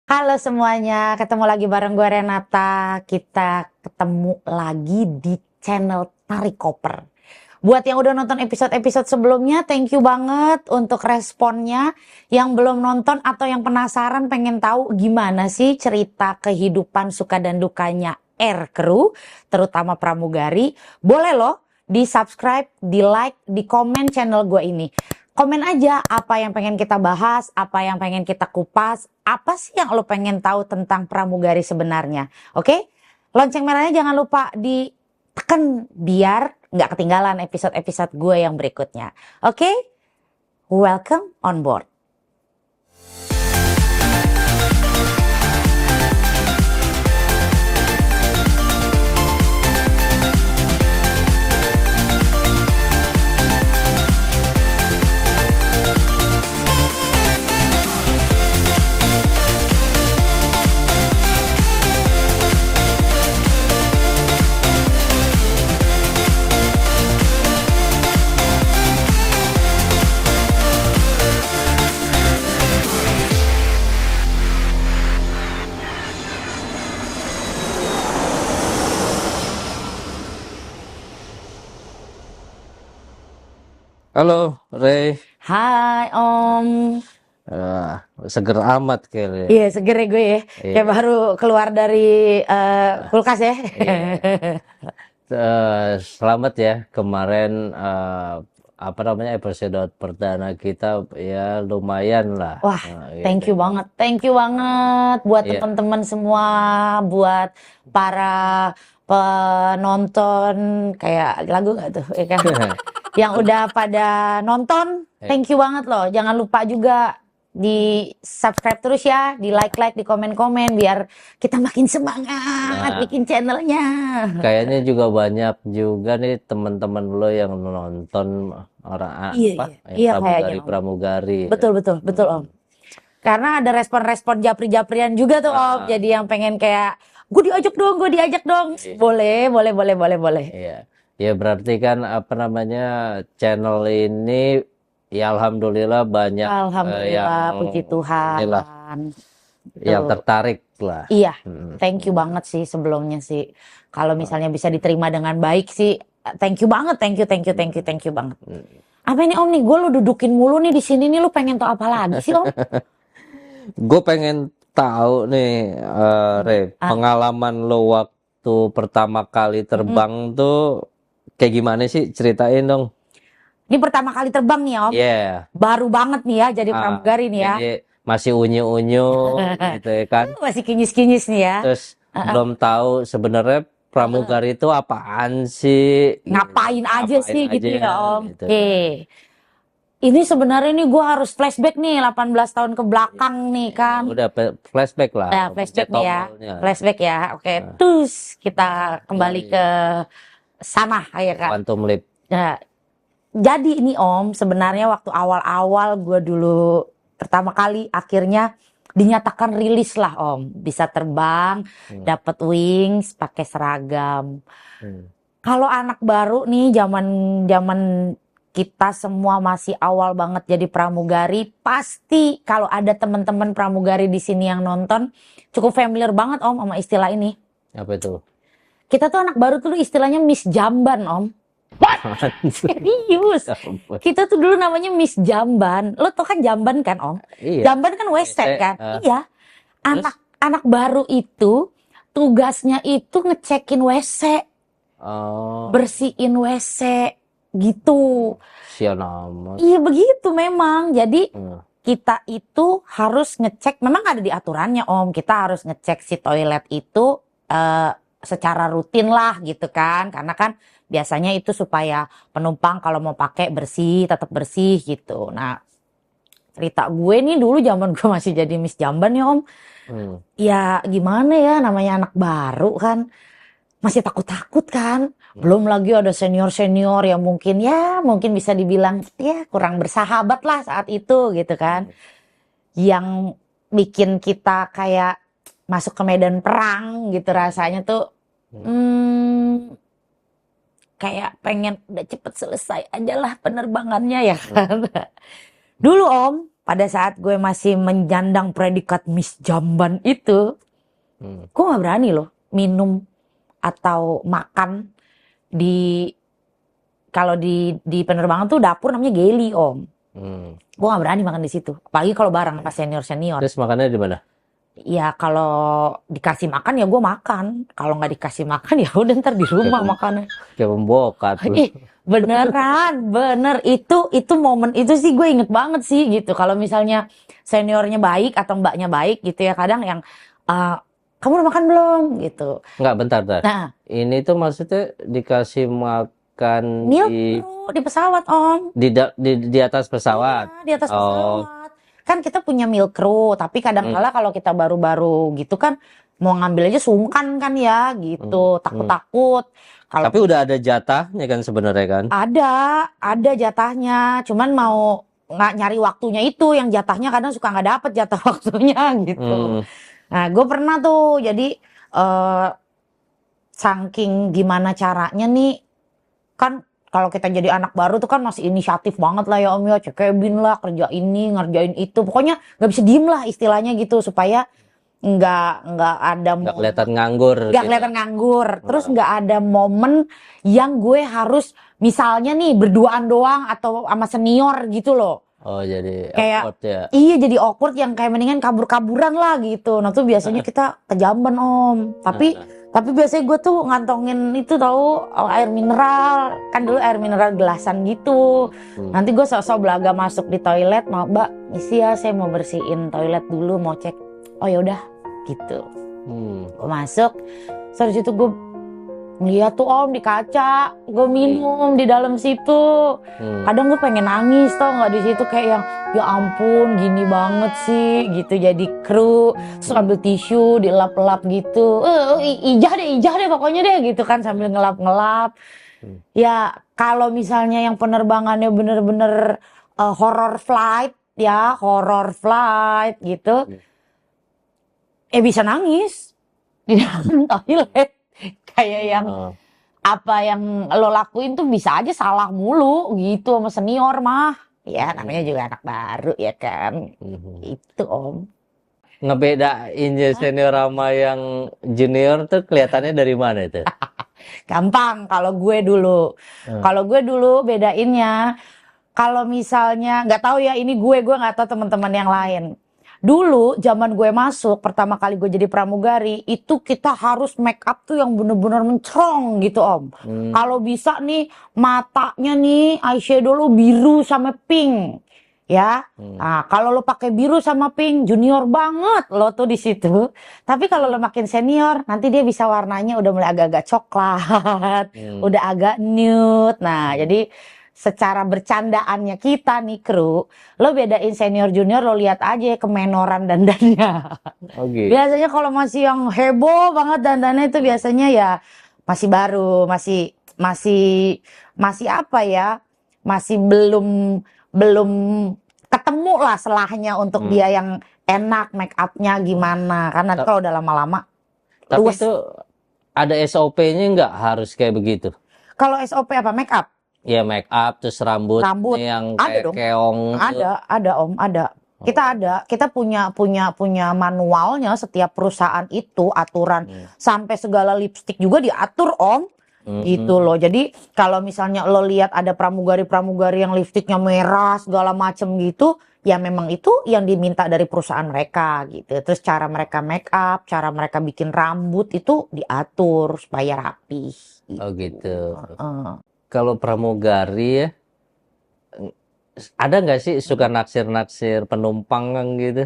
Halo semuanya, ketemu lagi bareng gue Renata. Kita ketemu lagi di channel Tarik Koper. Buat yang udah nonton episode-episode sebelumnya, thank you banget untuk responnya. Yang belum nonton atau yang penasaran pengen tahu gimana sih cerita kehidupan suka dan dukanya Aircrew, terutama pramugari, boleh loh di subscribe, di like, di komen channel gue ini. Komen aja apa yang pengen kita bahas, apa yang pengen kita kupas, apa sih yang lo pengen tahu tentang pramugari sebenarnya. Oke? Lonceng merahnya jangan lupa ditekan biar nggak ketinggalan episode-episode gue yang berikutnya. Oke? Welcome on board. Halo, Rey. Hai Om. Seger amat kayaknya. Iya seger ya gue ya. Iya. Kayak baru keluar dari kulkas ya. Iya. Selamat ya, kemarin episode perdana kita ya lumayan lah. Wah, Gitu. thank you banget buat Iya. teman-teman semua, buat para penonton, kayak lagu gak tuh, ya kan? Yang udah pada nonton, thank you banget loh. Jangan lupa juga di subscribe terus ya, di like, di komen-komen biar kita makin semangat bikin channelnya. Kayaknya juga banyak juga nih teman-teman lo yang nonton orang Iya kayaknya Om. pramugari. Betul Om. Karena ada respon-respon japri-japrian juga tuh Om. Jadi yang pengen kayak gue diajak dong. Iya. Boleh. Iya. Ya berarti kan channel ini ya alhamdulillah banyak Alhamdulillah, puji Tuhan. inilah, yang tertarik lah. Iya, thank you banget sih sebelumnya sih. Kalau misalnya bisa diterima dengan baik sih, thank you banget, thank you banget. Apa ini Om nih, gue lu dudukin mulu nih di sini nih, lu pengen tahu apa lagi sih Om? Gue pengen tahu nih, Re, pengalaman lo waktu pertama kali terbang tuh kayak gimana sih? Ceritain dong. Ini pertama kali terbang nih Om. Iya. Baru banget nih ya jadi pramugari nih ya. Jadi masih unyu-unyu gitu ya kan. Masih kinyis-kinyis nih ya. Terus belum tahu sebenarnya pramugari itu apaan sih? Ngapain aja sih gitu ya Om. Gitu. Oke. Ini sebenarnya nih gue harus flashback nih 18 tahun ke belakang nih kan. Udah flashback lah. Ya, flashback nih ya. Tombolnya. Flashback ya. Oke, terus kita kembali ke sana ya kan. Quantum Leap. Nah, jadi ini Om, sebenarnya waktu awal-awal gue dulu pertama kali akhirnya dinyatakan rilis lah Om. Bisa terbang, dapat wings, pakai seragam. Kalau anak baru nih zaman kita semua masih awal banget jadi pramugari, pasti kalau ada teman-teman pramugari di sini yang nonton cukup familiar banget Om sama istilah ini. Apa itu? Kita tuh anak baru tuh istilahnya Miss Jamban Om. Serius. Kita tuh dulu namanya Miss Jamban. Lo tau kan Jamban kan Om? Iya. Jamban kan WC kan? Iya. Anak baru itu tugasnya itu ngecekin WC. Bersihin WC gitu. Sian amat. Iya begitu memang. Jadi kita itu harus ngecek, memang ada di aturannya Om. Kita harus ngecek si toilet itu secara rutin lah gitu kan. Karena kan biasanya itu supaya penumpang kalau mau pakai bersih, tetap bersih gitu. Nah, cerita gue nih dulu zaman gue masih jadi Miss Jamban ya Om. Ya gimana ya, namanya anak baru kan. Masih takut-takut kan. Belum lagi ada senior-senior yang mungkin bisa dibilang ya kurang bersahabat lah saat itu gitu kan. Yang bikin kita kayak masuk ke medan perang gitu rasanya tuh. Kayak pengen udah cepet selesai aja lah penerbangannya ya kan. Dulu Om, pada saat gue masih menyandang predikat Miss Jamban itu, gue nggak berani loh minum atau makan di kalau di penerbangan tuh dapur namanya galley Om. Gue nggak berani makan di situ, apalagi kalau bareng sama senior. Terus makannya di mana? Ya kalau dikasih makan ya gue makan, kalau nggak dikasih makan ya udah ntar di rumah makannya. Kayak pembokat lu. Ih, bener itu momen itu sih gue inget banget sih gitu. Kalau misalnya seniornya baik atau mbaknya baik gitu ya, kadang yang kamu udah makan belum gitu. Enggak, bentar. Nah, Ini tuh maksudnya dikasih makan milk di di pesawat Om. di atas pesawat. Iya, di atas pesawat. Kan kita punya meal crew, tapi kadang-kala kalau kita baru-baru gitu kan mau ngambil aja sungkan kan ya gitu, takut-takut. Kalau Tapi udah ada jatahnya kan sebenarnya kan? ada jatahnya, cuman mau nggak nyari waktunya itu, yang jatahnya kadang suka nggak dapet jatah waktunya gitu. Nah, gue pernah tuh jadi saking gimana caranya nih, kan kalau kita jadi anak baru tuh kan masih inisiatif banget lah ya Om ya, cek cabin lah, kerja ini, ngerjain itu, pokoknya nggak bisa diem lah istilahnya gitu, supaya nggak ada Nggak kelihatan nganggur nggak gitu. kelihatan nganggur, terus nggak ada momen yang gue harus misalnya nih berduaan doang atau sama senior gitu loh. Oh, jadi Kayak awkward ya. iya, jadi awkward yang kayak mendingan kabur-kaburan lah gitu. Nah tuh biasanya kita ke Jamban Om. Tapi biasanya gue tuh ngantongin itu tahu air mineral. Kan dulu air mineral gelasan gitu. Nanti gue sok-sok belaga masuk di toilet, mau Mbak, isi ya saya mau bersihin toilet dulu, mau cek. Oh ya udah gitu. Gue masuk, terus itu gue ngeliat tuh Om di kaca, gue minum di dalam situ. Kadang gue pengen nangis tau nggak di situ, kayak yang ya ampun gini banget sih gitu jadi kru, terus ambil tisu dilap-lap gitu, ijah deh pokoknya deh gitu kan sambil ngelap-ngelap. Ya kalau misalnya yang penerbangannya bener-bener horror flight gitu, bisa nangis di dalam toilet. Kayak yang apa yang lo lakuin tuh bisa aja salah mulu gitu sama senior mah. Ya namanya juga anak baru ya kan. Itu Om. Ngebedainnya senior sama yang junior tuh kelihatannya dari mana itu? Gampang kalau gue dulu. Kalau gue dulu bedainnya, kalau misalnya nggak tahu ya, ini gue nggak tahu teman-teman yang lain. Dulu zaman gue masuk pertama kali gue jadi pramugari, itu kita harus make up tuh yang bener-bener mencerong gitu Om. Kalau bisa nih matanya nih eyeshadow lo biru sama pink ya. Nah, kalau lo pakai biru sama pink junior banget lo tuh di situ. Tapi kalau lo makin senior nanti dia bisa warnanya udah mulai agak-agak coklat, udah agak nude. Nah, jadi secara bercandaannya kita nih kru, lo bedain senior junior, lo lihat aja kemenoran dandannya. Okay. Biasanya kalau masih yang heboh banget dandannya itu biasanya ya masih baru, masih apa ya, masih belum ketemu lah selahnya untuk dia yang enak make upnya gimana, karena kalau udah lama-lama. Tapi itu ada SOP-nya nggak harus kayak begitu? Kalau SOP apa make up? Ya make up, terus rambut yang kayak keong. Ada Om, ada. Kita punya manualnya, setiap perusahaan itu aturan sampai segala lipstik juga diatur Om. Gitu loh. Jadi kalau misalnya lo lihat ada pramugari-pramugari yang lipstiknya merah segala macem gitu, ya memang itu yang diminta dari perusahaan mereka gitu. Terus cara mereka make up, cara mereka bikin rambut itu diatur supaya rapi. Gitu. Oh gitu. Kalau pramugari ya, ada nggak sih suka naksir-naksir penumpang kan gitu?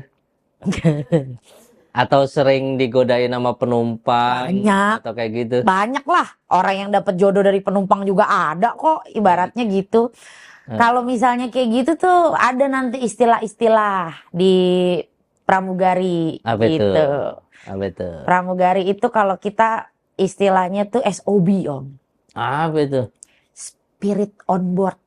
Atau sering digodain sama penumpang? Banyak. Atau kayak gitu? Banyak lah. Orang yang dapat jodoh dari penumpang juga ada kok, ibaratnya gitu. Kalau misalnya kayak gitu tuh ada nanti istilah-istilah di pramugari. Apa gitu. itu? Apa itu? Pramugari itu kalau kita istilahnya tuh SOB Om. Apa itu? Spirit on board.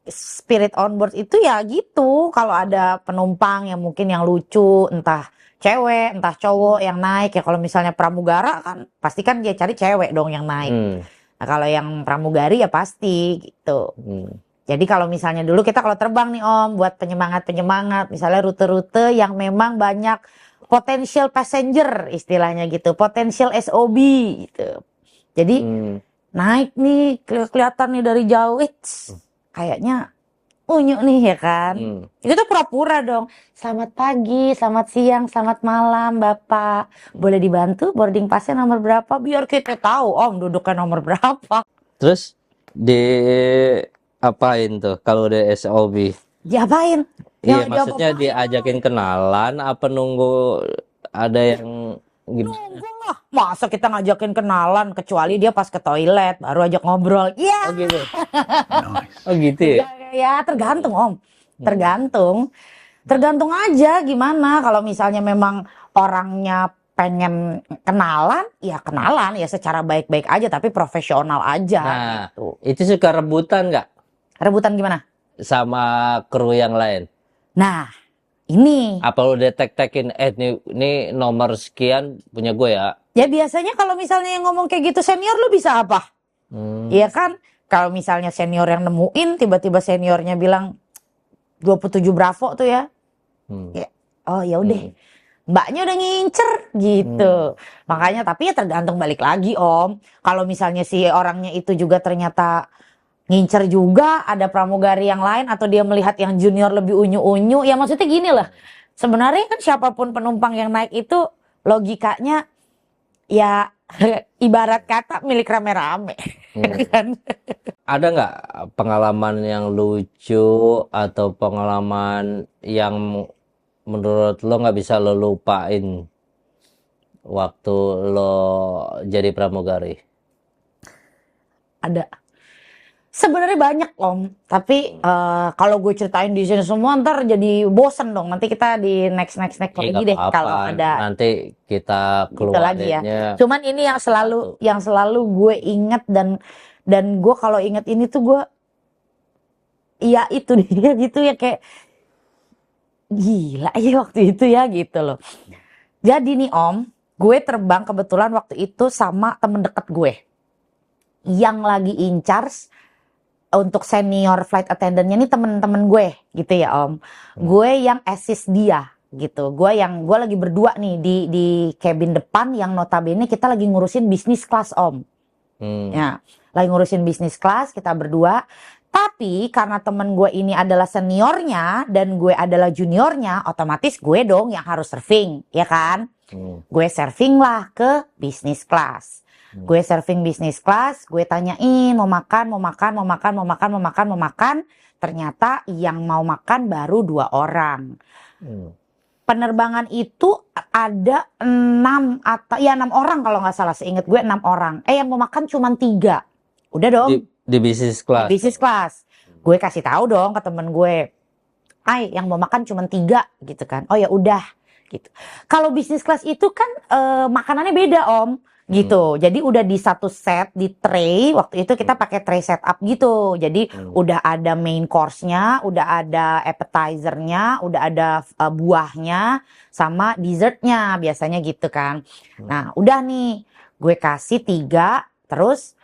Spirit on board itu ya gitu, kalau ada penumpang yang mungkin yang lucu, entah cewek, entah cowok yang naik ya. Kalau misalnya pramugara kan pasti kan dia cari cewek dong yang naik. Nah, kalau yang pramugari ya pasti gitu. Jadi kalau misalnya dulu kita kalau terbang nih Om, buat penyemangat-penyemangat, misalnya rute-rute yang memang banyak potential passenger istilahnya gitu, potential SOB gitu. Jadi Hmm. naik nih, kelihatan nih dari jauh, kayaknya unyu nih ya kan. Hmm. Itu tuh pura-pura dong. Selamat pagi, selamat siang, selamat malam Bapak. Boleh dibantu boarding passnya nomor berapa? Biar kita tahu Om duduknya nomor berapa. Terus di apain tuh kalau udah SOB? Diapain? Iya, Ya maksudnya diapa-apain. diajakin kenalan apa nunggu ada yang gimana? Nunggu lah. Masa kita ngajakin kenalan kecuali dia pas ke toilet baru ajak ngobrol. Iya. Oh gitu. Oh gitu ya? Ya tergantung Om. Hmm. Tergantung aja gimana. Kalau misalnya memang orangnya pengen kenalan ya secara baik-baik aja tapi profesional aja Nah, gitu. itu suka rebutan nggak Rebutan gimana? sama kru yang lain? Nah, ini Apa lu tek-tekin, ini nomor sekian punya gue ya? ya biasanya kalau misalnya yang ngomong kayak gitu senior lu bisa apa? Hmm. Iya kan? Kalau misalnya senior yang nemuin tiba-tiba seniornya bilang 27 Bravo tuh ya. Hmm. Ya, oh ya udah. Mbaknya udah ngincer gitu. Makanya tapi ya tergantung balik lagi Om. Kalau misalnya si orangnya itu juga ternyata ngincer juga, ada pramugari yang lain atau dia melihat yang junior lebih unyu-unyu, ya maksudnya gini lah. Sebenarnya kan siapapun penumpang yang naik itu logikanya ya ibarat kata milik rame-rame. Kan? Ada nggak pengalaman yang lucu atau pengalaman yang menurut lo nggak bisa lo lupain waktu lo jadi pramugari? Ada. Sebenarnya banyak Om, tapi kalau gue ceritain di sini semua ntar jadi bosen dong. Nanti kita di next Ya, lagi nggak deh apa-apa. kalau ada Nanti kita gitu lagi ya. keluarinnya Cuman ini yang selalu gue inget dan gue kalau inget ini tuh gue ya itu dia gitu ya kayak gila ya waktu itu ya gitu loh. Jadi nih Om, gue terbang kebetulan waktu itu sama temen deket gue yang lagi in charge untuk senior flight attendant-nya nih temen-temen gue gitu ya Om. Gue yang assist dia gitu. Gue lagi berdua nih di cabin depan yang notabene kita lagi ngurusin bisnis kelas Om. Ya, lagi ngurusin bisnis kelas kita berdua. Tapi karena temen gue ini adalah seniornya dan gue adalah juniornya, otomatis gue dong yang harus surfing, ya kan? Gue surfing lah ke bisnis kelas. Gue surfing bisnis kelas, gue tanyain mau makan. Ternyata yang mau makan baru 2 orang. Penerbangan itu ada 6 atau ya 6 orang kalau nggak salah, seingat gue 6 orang. Yang mau makan cuma 3. Udah dong. di bisnis kelas. Bisnis kelas. Gue kasih tahu dong ke temen gue. Yang mau makan cuma 3 gitu kan. Oh ya udah gitu. Kalau bisnis kelas itu kan makanannya beda Om. Gitu. Jadi udah di satu set di tray. Waktu itu kita pakai tray setup gitu. Jadi udah ada main course-nya, udah ada appetizer-nya, udah ada buahnya sama dessert-nya biasanya gitu kan. Nah, udah nih gue kasih 3, terus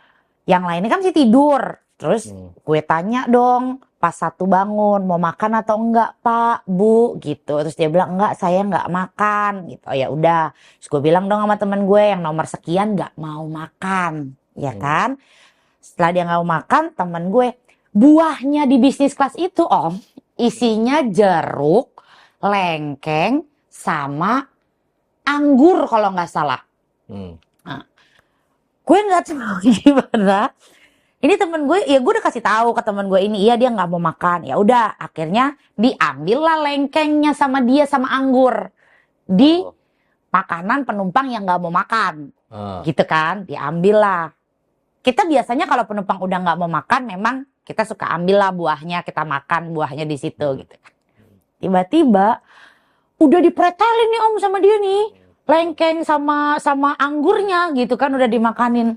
yang lainnya kan masih tidur. Terus gue tanya dong pas satu bangun, mau makan atau enggak Pak, Bu gitu. Terus dia bilang enggak, saya enggak makan gitu. Oh ya udah. Terus gue bilang dong sama temen gue yang nomor sekian enggak mau makan, ya kan? Setelah dia enggak mau makan, temen gue buahnya di bisnis kelas itu Om, isinya jeruk, lengkeng, sama anggur kalau nggak salah. Nah, gue nggak tahu gimana. Ini temen gue, ya gue udah kasih tahu ke temen gue ini, iya dia nggak mau makan. Ya udah, akhirnya diambil lah lengkengnya sama dia sama anggur di makanan penumpang yang nggak mau makan, gitu kan? Diambil lah. Kita biasanya kalau penumpang udah nggak mau makan, memang kita suka ambil lah buahnya, kita makan buahnya di situ, gitu. Tiba-tiba udah dipretelin nih Om sama dia nih, lengkeng sama anggurnya, gitu kan, udah dimakanin.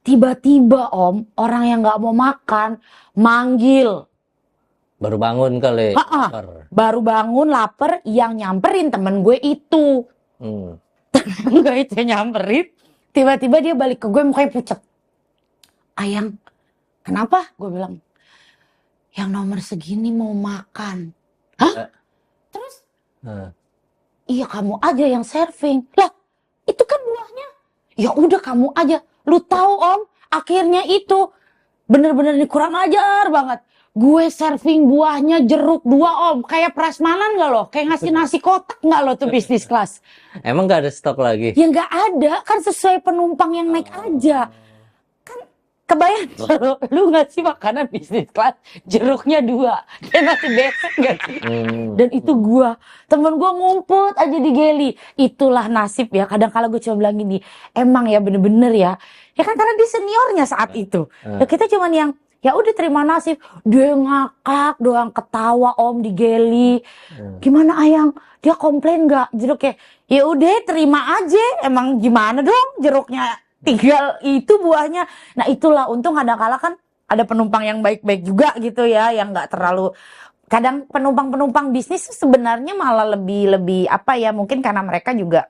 Tiba-tiba Om, orang yang nggak mau makan manggil. Baru bangun kali. Lapar. Baru bangun lapar, yang nyamperin temen gue itu. Temen gue itu nyamperin, tiba-tiba dia balik ke gue mukanya pucet. Ayang, kenapa? Gue bilang, yang nomor segini mau makan. Hah? Eh, Terus, eh. iya kamu aja yang serving. Lah, itu kan buahnya. Ya udah kamu aja. Lu tahu Om, akhirnya itu bener-bener nih kurang ajar banget. Gue serving buahnya jeruk 2 Om. Kayak prasmanan gak lo? Kayak ngasih nasi kotak gak lo tuh bisnis kelas? Emang nggak ada stok lagi? Ya nggak ada, kan sesuai penumpang yang naik aja. Kebayang kalau lu ngasih makanan bisnis kelas, jeruknya 2, kayak nasi besek gak sih? Hmm. Dan itu temen gua ngumpet aja di geli. Itulah nasib ya, kadang kala gue cuma bilang gini, emang ya bener-bener ya. Ya kan karena dia seniornya saat itu. Ya kita cuman yang, ya udah terima nasib. Dia ngakak doang, ketawa Om di geli. Gimana Ayang? Dia komplain nggak jeruknya? Ya udah terima aja. Emang gimana dong jeruknya? Tinggal itu buahnya. Nah itulah untung kadang-kala kan ada penumpang yang baik-baik juga gitu ya, yang nggak terlalu. Kadang penumpang-penumpang bisnis sebenarnya malah lebih apa ya, mungkin karena mereka juga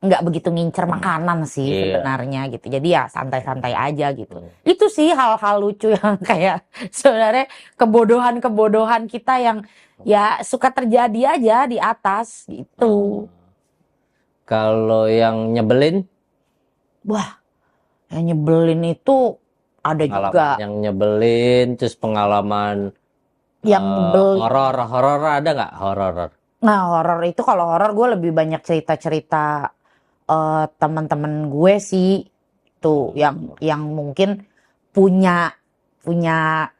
nggak begitu ngincer makanan sih Iya. sebenarnya gitu. Jadi ya santai-santai aja gitu. Itu sih hal-hal lucu yang kayak sebenarnya kebodohan-kebodohan kita yang ya suka terjadi aja di atas gitu. Kalau yang nyebelin, Wah, yang nyebelin itu ada juga. pengalaman yang nyebelin, terus pengalaman Yang nyebelin. horor ada nggak horor? Nah, horor itu kalau horor gue lebih banyak cerita-cerita teman-teman gue sih tuh yang mungkin punya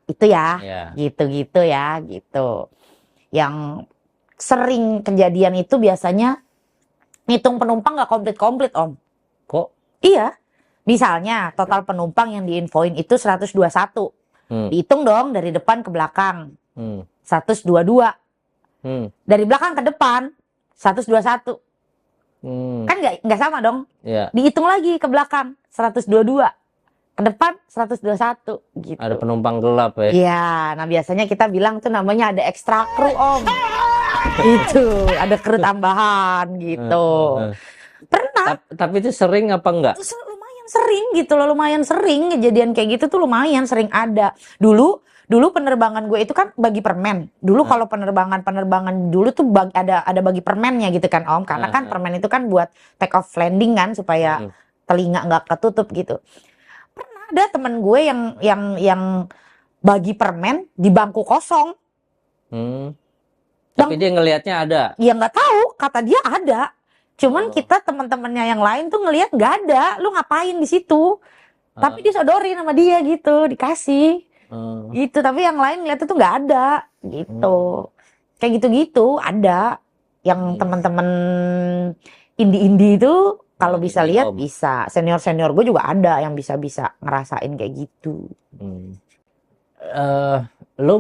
itu ya, Iya. gitu-gitu ya, gitu. Yang sering kejadian itu biasanya ngitung penumpang nggak komplit-komplit Om. Kok? Iya. Misalnya total penumpang yang diinfoin itu 121. Dihitung dong dari depan ke belakang. 122. Dari belakang ke depan 121. Kan nggak sama dong. Iya. Dihitung lagi ke belakang 122. Ke depan 121 gitu. Ada penumpang gelap ya? Iya, nah biasanya kita bilang tuh namanya ada ekstra kru Om. Itu, ada kru tambahan gitu. Pernah. Tapi itu sering apa enggak? Lumayan sering gitu loh, lumayan sering kejadian kayak gitu tuh lumayan sering ada. Dulu penerbangan gue itu kan bagi permen. Dulu kalau penerbangan dulu tuh ada bagi permennya gitu kan Om. Karena kan permen itu kan buat take off landing kan supaya telinga nggak ketutup gitu. Pernah ada temen gue yang bagi permen di bangku kosong. Tapi dia ngelihatnya ada. Ya nggak tahu, kata dia ada. Cuman kita teman-temannya yang lain tuh ngelihat nggak ada. Lu ngapain di situ? Tapi disodorin sama dia gitu, dikasih. Gitu, tapi yang lain ngeliat itu nggak ada gitu. Kayak gitu-gitu ada. Yang teman-teman indie-indie itu kalau bisa lihat Om. bisa. Senior-senior gue juga ada yang bisa-bisa ngerasain kayak gitu. Lu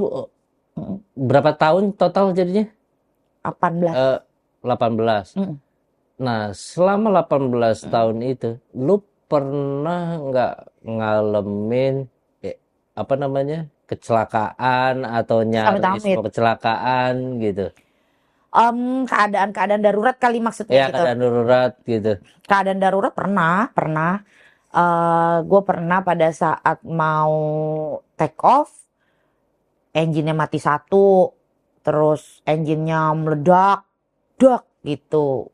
berapa tahun total jadinya? 18. 18. Nah, selama 18 tahun itu, lu pernah nggak ngalamin apa namanya, kecelakaan atau nyaris Amit-amit. kecelakaan gitu? Keadaan darurat kali maksudnya Ya, gitu. keadaan darurat gitu. Keadaan darurat pernah. Gue pernah pada saat mau take off, engine-nya mati satu, terus engine-nya meledak, gitu.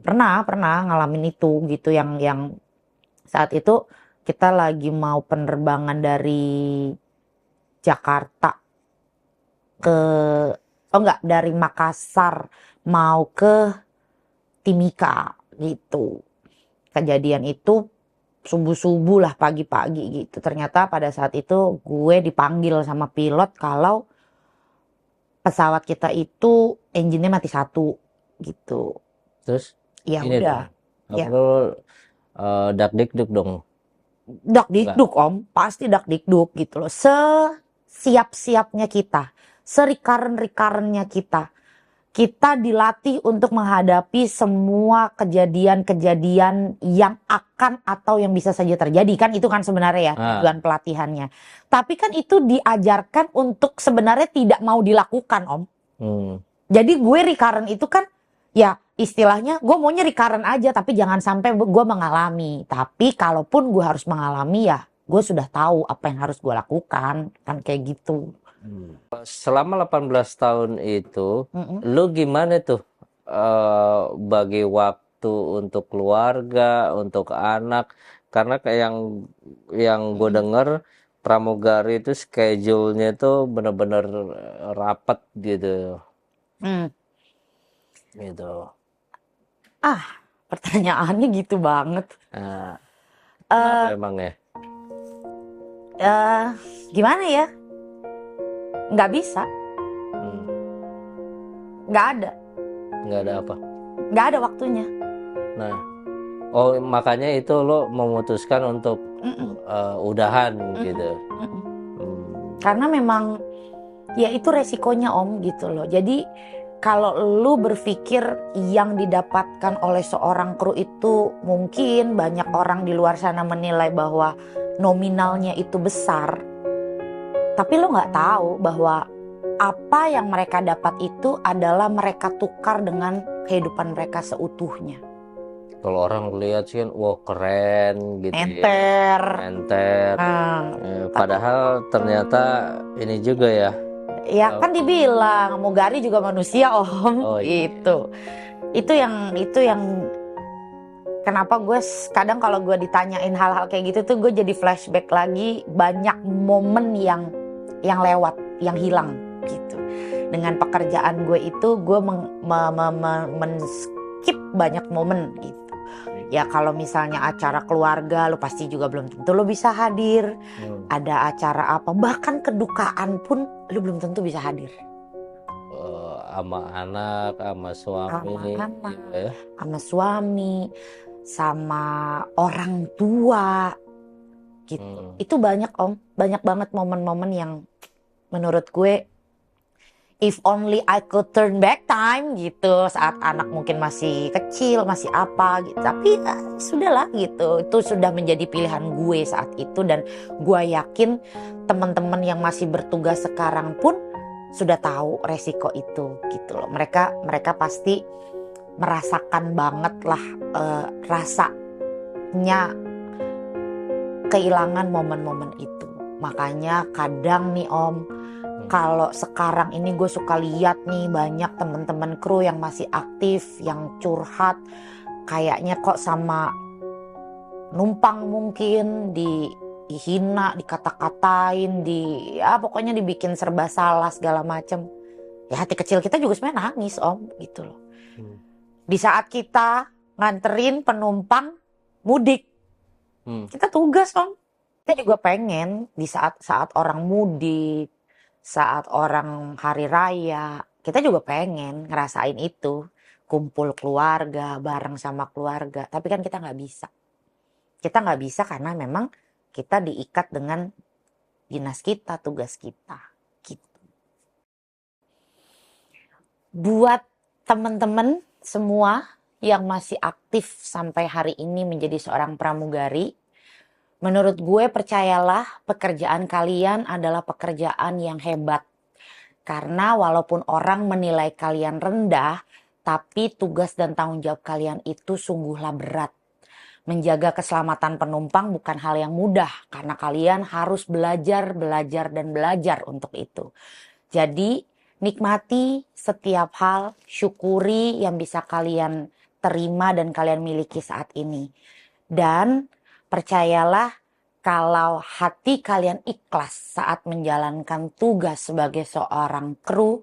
Pernah ngalamin itu gitu yang saat itu kita lagi mau penerbangan dari Jakarta dari Makassar mau ke Timika gitu. Kejadian itu subuh-subuh lah, pagi-pagi gitu. Ternyata pada saat itu gue dipanggil sama pilot kalau pesawat kita itu engine-nya mati satu gitu. Terus Ya ini udah. dong, Ya. lu dak-dikduk dong. Dak-dikduk Om, pasti dak-dikduk gitu loh. Siap-siapnya kita, recurrent-nya kita dilatih untuk menghadapi semua kejadian-kejadian yang akan atau yang bisa saja terjadi. Kan itu kan sebenarnya ya tujuan pelatihannya. Tapi kan itu diajarkan untuk sebenarnya tidak mau dilakukan Om. Jadi gue recurrent itu kan ya istilahnya gue maunya recurrent aja, tapi jangan sampai gue mengalami. Tapi kalaupun gue harus mengalami ya gue sudah tahu apa yang harus gue lakukan, kan kayak gitu. Selama 18 tahun itu, Mm-mm. lu gimana tuh bagi waktu untuk keluarga, untuk anak? Karena kayak yang gue Mm-mm. denger pramugari itu schedule-nya tuh bener-bener rapat gitu, Hmm. gitu. Ah, pertanyaannya gitu banget. Nah, kenapa Eh, emang ya? eh, Gimana ya? Nggak bisa, Hmm, nggak ada, nggak ada apa? nggak ada waktunya. Nah, oh makanya itu lo memutuskan untuk Mm-mm. udahan Mm-mm. gitu. Mm-mm. Hmm, Karena memang ya itu resikonya Om gitu loh. Jadi kalau lu berpikir yang didapatkan oleh seorang kru itu mungkin banyak orang di luar sana menilai bahwa nominalnya itu besar, tapi lu nggak tahu bahwa apa yang mereka dapat itu adalah mereka tukar dengan kehidupan mereka seutuhnya. kalau orang lihat sih kan, wah keren gitu ya, Enter. enter. Nah, Padahal ternyata ini juga ya. ya kan dibilang Mugari juga manusia Om. Oh iya. Itu yang kenapa gue kadang kalau gue ditanyain hal-hal kayak gitu tuh gue jadi flashback lagi banyak momen yang lewat, yang hilang gitu. Dengan pekerjaan gue itu gue men-skip banyak momen gitu. Ya kalau misalnya acara keluarga lu pasti juga belum tentu lu bisa hadir. Ada acara apa, bahkan kedukaan pun lu belum tentu bisa hadir. Sama anak, sama suami Sama anak, gitu ya. sama suami, sama orang tua gitu. Itu banyak Om, banyak banget momen-momen yang menurut gue if only I could turn back time gitu, saat anak mungkin masih kecil, masih apa gitu. Tapi ya, sudahlah gitu. Itu sudah menjadi pilihan gue saat itu dan gue yakin teman-teman yang masih bertugas sekarang pun sudah tahu resiko itu gitu loh. Mereka pasti merasakan banget lah rasanya kehilangan momen-momen itu. Makanya kadang nih Om, kalau sekarang ini gue suka lihat nih banyak temen-temen kru yang masih aktif, yang curhat, kayaknya kok sama numpang mungkin dihina, dikata-katain, ya pokoknya dibikin serba salah segala macem. Ya hati kecil kita juga sebenarnya nangis Om gitu loh. Di saat kita nganterin penumpang mudik, kita tugas Om. Kita juga pengen di saat orang mudik, saat orang hari raya, kita juga pengen ngerasain itu. Kumpul keluarga, bareng sama keluarga. Tapi kan kita nggak bisa. Kita nggak bisa karena memang kita diikat dengan dinas kita, tugas kita. Gitu. Buat teman-teman semua yang masih aktif sampai hari ini menjadi seorang pramugari, menurut gue percayalah pekerjaan kalian adalah pekerjaan yang hebat. Karena walaupun orang menilai kalian rendah, tapi tugas dan tanggung jawab kalian itu sungguhlah berat. Menjaga keselamatan penumpang bukan hal yang mudah karena kalian harus belajar, dan belajar untuk itu. Jadi nikmati setiap hal, syukuri yang bisa kalian terima dan kalian miliki saat ini. Dan percayalah kalau hati kalian ikhlas saat menjalankan tugas sebagai seorang kru,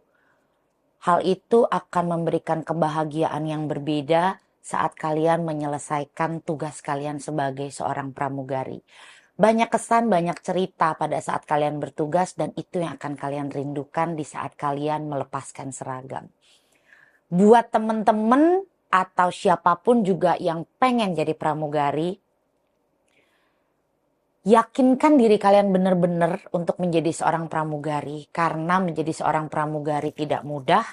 hal itu akan memberikan kebahagiaan yang berbeda saat kalian menyelesaikan tugas kalian sebagai seorang pramugari. Banyak kesan, banyak cerita pada saat kalian bertugas dan itu yang akan kalian rindukan di saat kalian melepaskan seragam. Buat teman-teman atau siapapun juga yang pengen jadi pramugari, yakinkan diri kalian benar-benar untuk menjadi seorang pramugari. Karena menjadi seorang pramugari tidak mudah.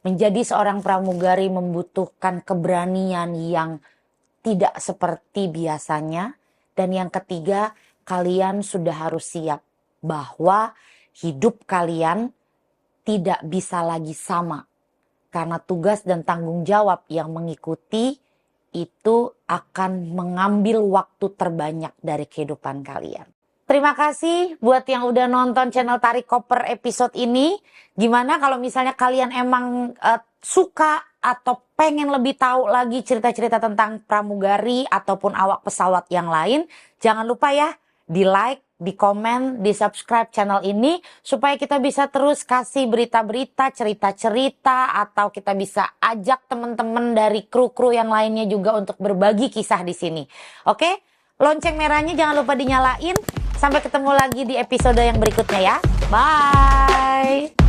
Menjadi seorang pramugari membutuhkan keberanian yang tidak seperti biasanya. Dan yang ketiga, kalian sudah harus siap bahwa hidup kalian tidak bisa lagi sama. Karena tugas dan tanggung jawab yang mengikuti itu akan mengambil waktu terbanyak dari kehidupan kalian. Terima kasih buat yang udah nonton channel Tarik Koper episode ini. Gimana kalau misalnya kalian emang suka atau pengen lebih tahu lagi cerita-cerita tentang pramugari ataupun awak pesawat yang lain, jangan lupa ya di like, di komen, di subscribe channel ini supaya kita bisa terus kasih berita-berita, cerita-cerita, atau kita bisa ajak teman-teman dari kru-kru yang lainnya juga untuk berbagi kisah di sini. Oke? Lonceng merahnya jangan lupa dinyalain. Sampai ketemu lagi di episode yang berikutnya ya. Bye!